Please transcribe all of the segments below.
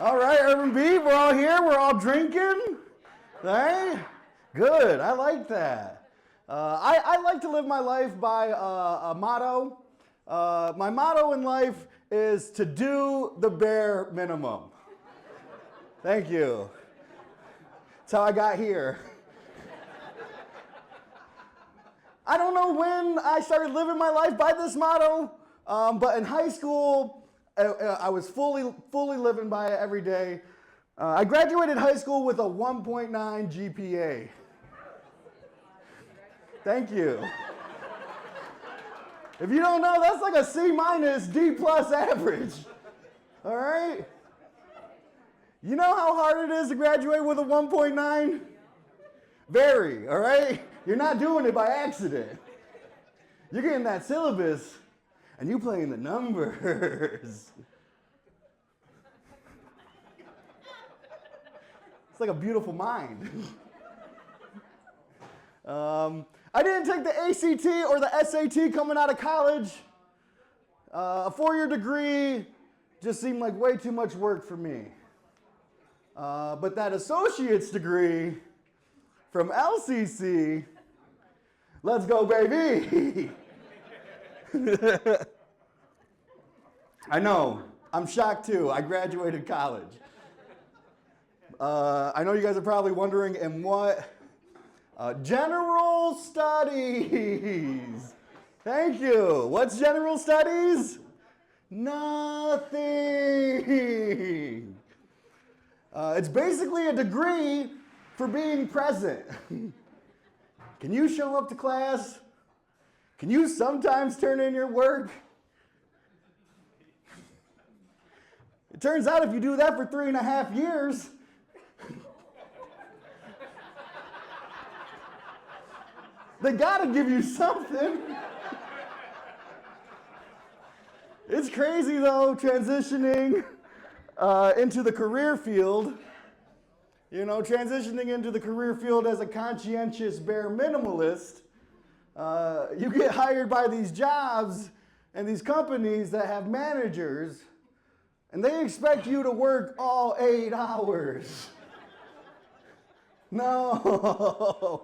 All right, UrbanBeat, we're all here. We're all drinking. Right? Good. I like that. I like to live my life by a motto. My motto in life is to do the bare minimum. Thank you. That's how I got here. I don't know when I started living my life by this motto, but in high school, I was fully living by it every day. I graduated high school with a 1.9 GPA. Thank you. If you don't know, that's like a C minus, D plus average. All right? You know how hard it is to graduate with a 1.9? Very, all right? You're not doing it by accident. You're getting that syllabus and you playing the numbers. It's like a beautiful mind. I didn't take the ACT or the SAT coming out of college. A 4-year degree just seemed like way too much work for me. But that associate's degree from LCC, let's go, baby. I know, I'm shocked too. I graduated college. I know you guys are probably wondering, in what? General studies. Thank you. What's general studies? Nothing. It's basically a degree for being present. Can you show up to class? Can you sometimes turn in your work? It turns out if you do that for 3.5 years, they gotta give you something. It's crazy though, transitioning into the career field. You know, transitioning into the career field as a conscientious bare minimalist, you get hired by these jobs and these companies that have managers, and they expect you to work all 8 hours. No.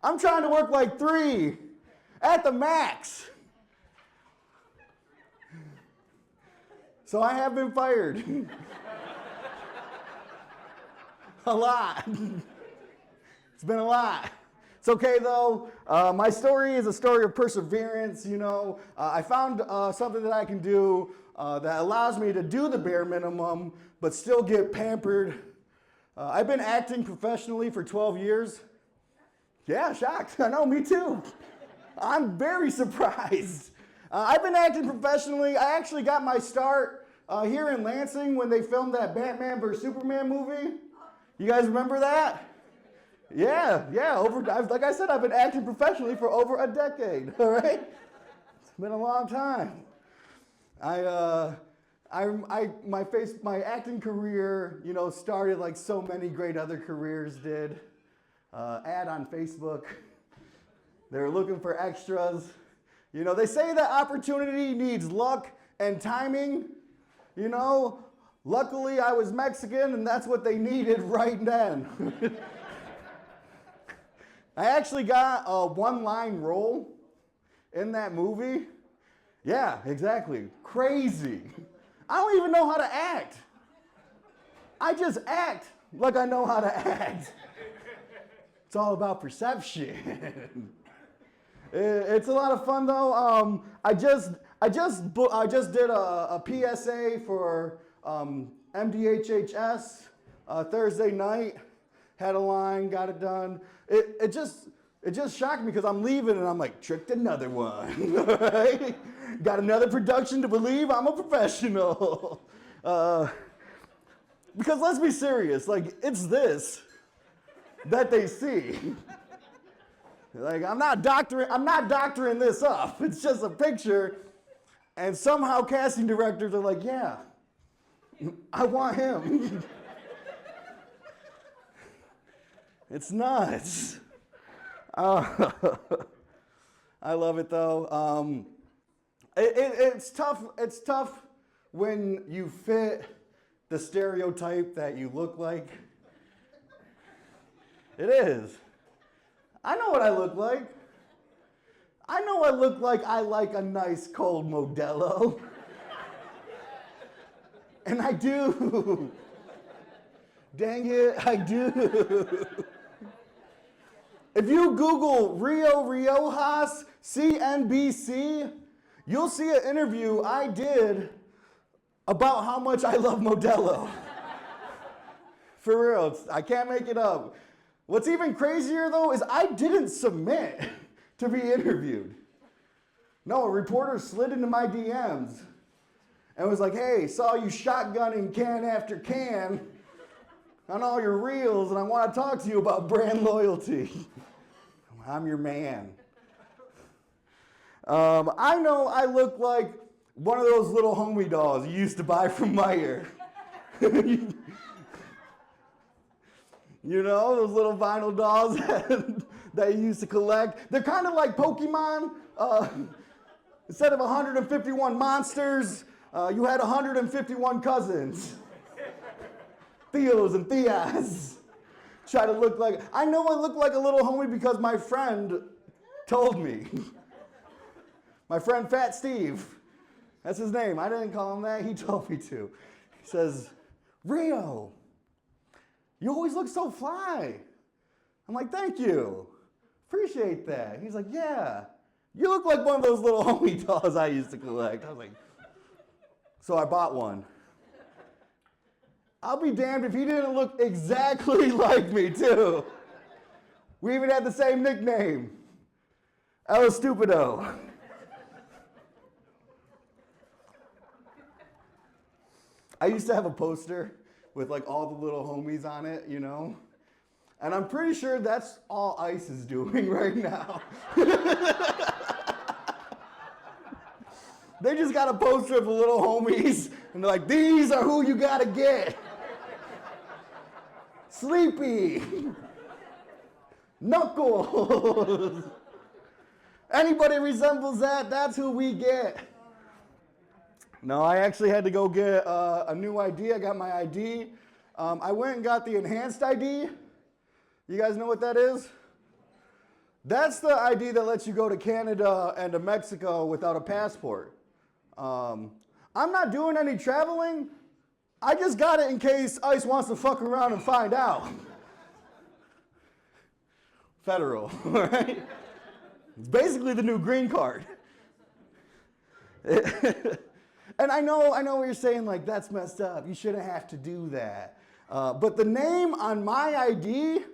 I'm trying to work like 3 at the max. So I have been fired. A lot. It's been a lot. It's okay though. My story is a story of perseverance. You know, I found something that I can do that allows me to do the bare minimum, but still get pampered. I've been acting professionally for 12 years. Yeah, shocked. I know, me too. I'm very surprised. I've been acting professionally. I actually got my start here in Lansing when they filmed that Batman vs. Superman movie. You guys remember that? Yeah. Like I said, I've been acting professionally for over a decade, all right? It's been a long time. My acting career, you know, started like so many great other careers did. Ad on Facebook. They were looking for extras. You know, they say that opportunity needs luck and timing. You know, luckily I was Mexican and that's what they needed right then. I actually got a 1-line role in that movie. Yeah, exactly. Crazy. I don't even know how to act. I just act like I know how to act. It's all about perception. It's a lot of fun though. I just did a PSA for MDHHS Thursday night. Had a line, got it done. It just shocked me because I'm leaving and I'm like, tricked another one. Right? Got another production to believe I'm a professional. Because let's be serious, like it's this that they see. Like I'm not doctoring this up. It's just a picture, and somehow casting directors are like, yeah, I want him. It's nuts. I love it though. It's tough when you fit the stereotype that you look like? It is. I know what I look like. I know I look like I like a nice cold Modelo. And I do. Dang it, I do. If you Google Rio Riojas CNBC, you'll see an interview I did about how much I love Modelo. For real, I can't make it up. What's even crazier though is I didn't submit to be interviewed. No, a reporter slid into my DMs and was like, hey, saw you shotgunning can after can on all your reels, and I want to talk to you about brand loyalty. I'm your man. I know I look like one of those little homie dolls you used to buy from Meijer. You know, those little vinyl dolls that you used to collect. They're kind of like Pokemon. Instead of 151 monsters, you had 151 cousins. Theos and Theas. Try to look like, I know I look like a little homie because my friend told me. My friend Fat Steve, that's his name. I didn't call him that, he told me to. He says, Rio, you always look so fly. I'm like, thank you. Appreciate that. He's like, yeah. You look like one of those little homie dolls I used to collect. I was like, so I bought one. I'll be damned if he didn't look exactly like me, too. We even had the same nickname. El Stupido. I used to have a poster with like all the little homies on it, you know? And I'm pretty sure that's all ICE is doing right now. They just got a poster of the little homies, and they're like, these are who you gotta get. Sleepy. Knuckles. Anybody resembles that, that's who we get. No, I actually had to go get a new ID. I got my ID. I went and got the enhanced ID. You guys know what that is? That's the ID that lets you go to Canada and to Mexico without a passport. I'm not doing any traveling. I just got it in case ICE wants to fuck around and find out. Federal, right? It's basically the new green card. And I know what you're saying, like, that's messed up. You shouldn't have to do that. But the name on my ID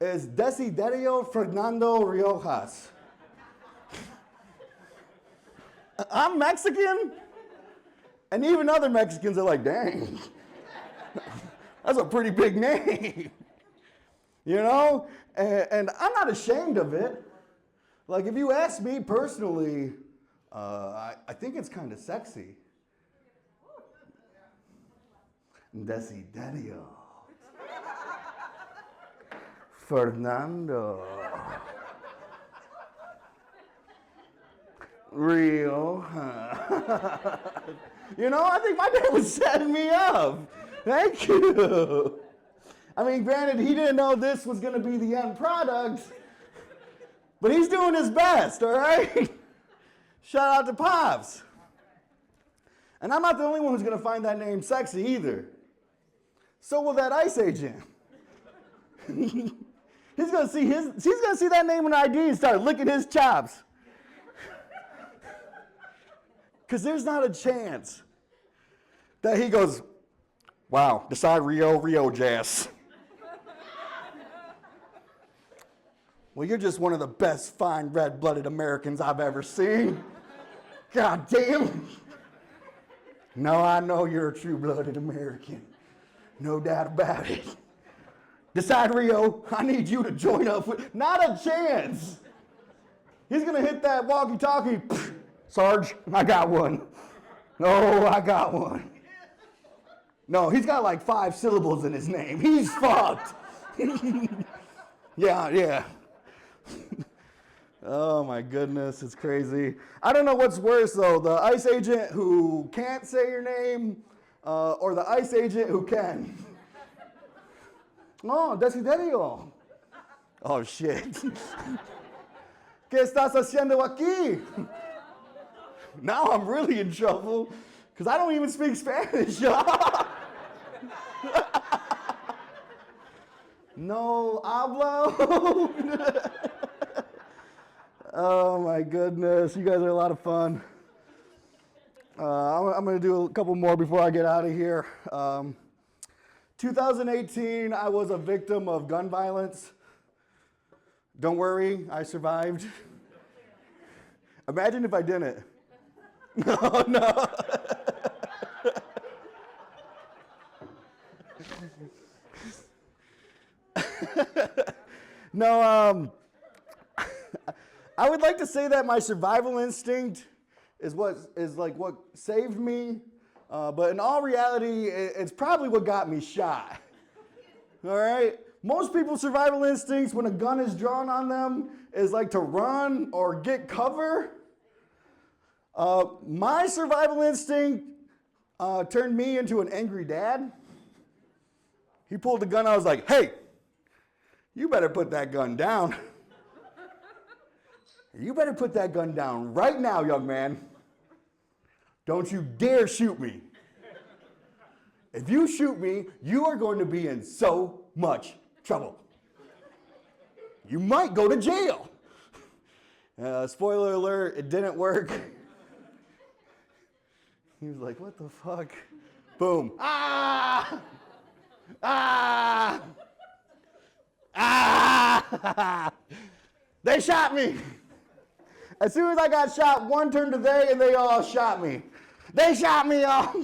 is Desiderio Fernando Riojas. I'm Mexican, and even other Mexicans are like, dang, that's a pretty big name. You know? And I'm not ashamed of it. Like, if you ask me personally, I think it's kind of sexy. Desiderio. Fernando. Real, huh? You know, I think my dad was setting me up. Thank you. I mean, granted, he didn't know this was going to be the end product, but he's doing his best, all right? Shout out to Pops. And I'm not the only one who's going to find that name sexy either. So will that ICE agent. He's going to see that name in ID and start licking his chops. Because there's not a chance that he goes, wow, decide Rio Jazz. Well, you're just one of the best fine red-blooded Americans I've ever seen. God damn. No, I know you're a true-blooded American. No doubt about it. Decide Rio, I need you to join up with, not a chance. He's gonna hit that walkie-talkie. Sarge, I got one. No, I got one. No, he's got like 5 syllables in his name. He's fucked. Yeah. Oh my goodness, it's crazy. I don't know what's worse though, the ICE agent who can't say your name or the ICE agent who can. No, desiderio. Oh, shit. ¿Qué estás haciendo aquí? Now I'm really in trouble because I don't even speak Spanish. No hablo. Oh my goodness, you guys are a lot of fun. I'm going to do a couple more before I get out of here. 2018, I was a victim of gun violence. Don't worry, I survived. Imagine if I didn't. No, no. No, I would like to say that my survival instinct is what saved me, but in all reality, it's probably what got me shot. All right? Most people's survival instincts when a gun is drawn on them is like to run or get cover. My survival instinct turned me into an angry dad. He pulled the gun, I was like, hey, you better put that gun down. You better put that gun down right now, young man. Don't you dare shoot me. If you shoot me, you are going to be in so much trouble. You might go to jail. Spoiler alert, it didn't work. He was like, what the fuck? Boom. Ah! Ah! Ah! They shot me. As soon as I got shot, one turned to they, and they all shot me. They shot me all.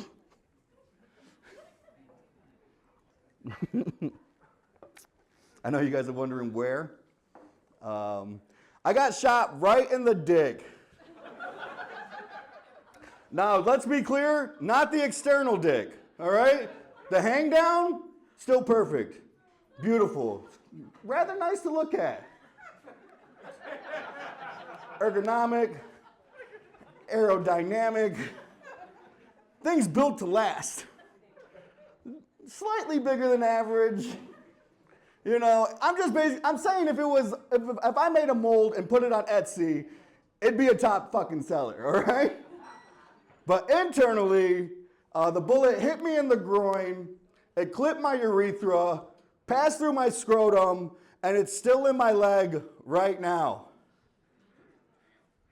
I know you guys are wondering where. I got shot right in the dick. Now, let's be clear, not the external dick, all right? The hang down, still perfect. Beautiful. Rather nice to look at. Ergonomic, aerodynamic, things built to last. Slightly bigger than average. You know, I'm saying if I made a mold and put it on Etsy, it'd be a top fucking seller, all right? But internally, the bullet hit me in the groin, it clipped my urethra, passed through my scrotum, and it's still in my leg right now.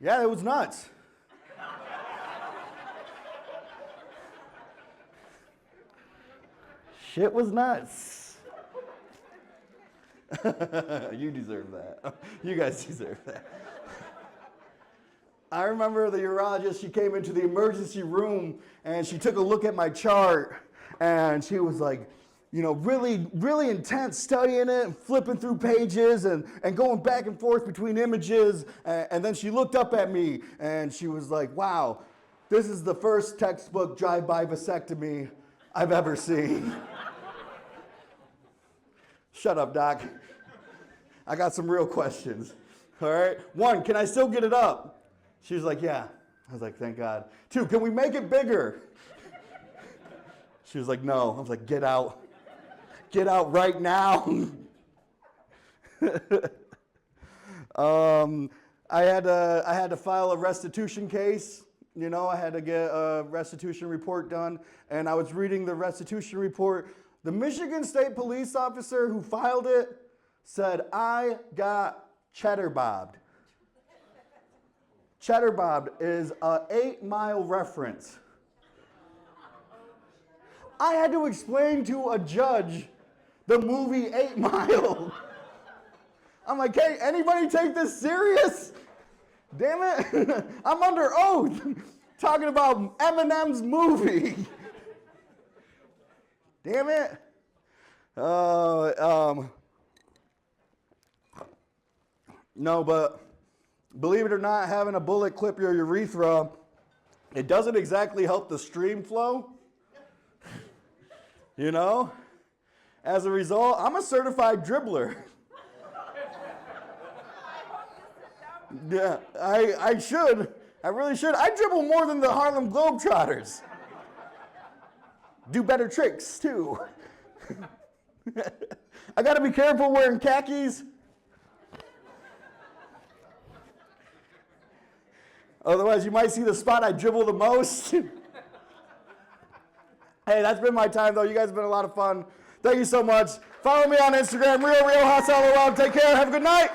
Yeah, it was nuts. Shit was nuts. You deserve that. You guys deserve that. I remember the urologist, she came into the emergency room and she took a look at my chart and she was like, you know, really, really intense studying it and flipping through pages and going back and forth between images. And then she looked up at me and she was like, wow, this is the first textbook drive-by vasectomy I've ever seen. Shut up, doc. I got some real questions. All right. 1, can I still get it up? She was like, yeah. I was like, thank God. 2, can we make it bigger? She was like, no. I was like, get out. Get out right now. I had to file a restitution case. You know, I had to get a restitution report done. And I was reading the restitution report. The Michigan State police officer who filed it said, I got cheddar bobbed. Cheddar bobbed is an 8-Mile reference. I had to explain to a judge the movie 8 Mile. I'm like, hey, anybody take this serious? Damn it. I'm under oath talking about Eminem's movie. Damn it. No, but believe it or not, having a bullet clip your urethra, it doesn't exactly help the stream flow. You know? As a result, I'm a certified dribbler. Yeah, I should. I really should. I dribble more than the Harlem Globetrotters. do better tricks too. I gotta be careful wearing khakis. Otherwise, you might see the spot I dribble the most. Hey, that's been my time, though. You guys have been a lot of fun. Thank you so much. Follow me on Instagram, Real Hot All Around. Take care. Have a good night.